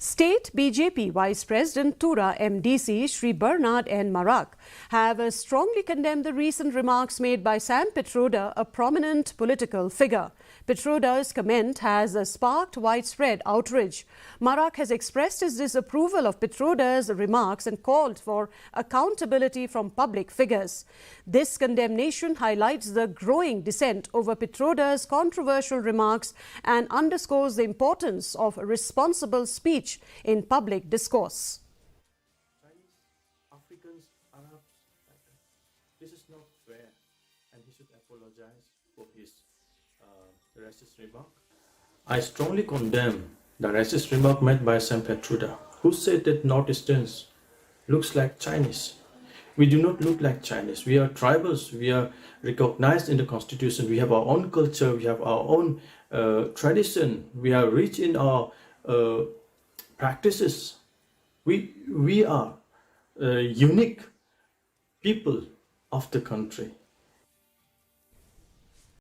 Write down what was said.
State BJP Vice President Tura MDC Sri Bernard N. Marak have strongly condemned the recent remarks made by Sam Pitroda, a prominent political figure. Pitroda'S comment has sparked widespread outrage. Marak has expressed his disapproval of Pitroda'S remarks and called for accountability from public figures. This condemnation highlights the growing dissent over Pitroda'S controversial remarks and underscores the importance of responsible speech in public discourse. Chinese, Africans, Arabs, this is not fair, and he should apologize for his racist remark. I strongly condemn the racist remark made by Sam Pitroda, who said that Northeasterns looks like Chinese. We do not look like Chinese. We are tribals. We are recognized in the constitution. We have our own culture. We have our own tradition. We are rich in our practices. We are unique people of the country.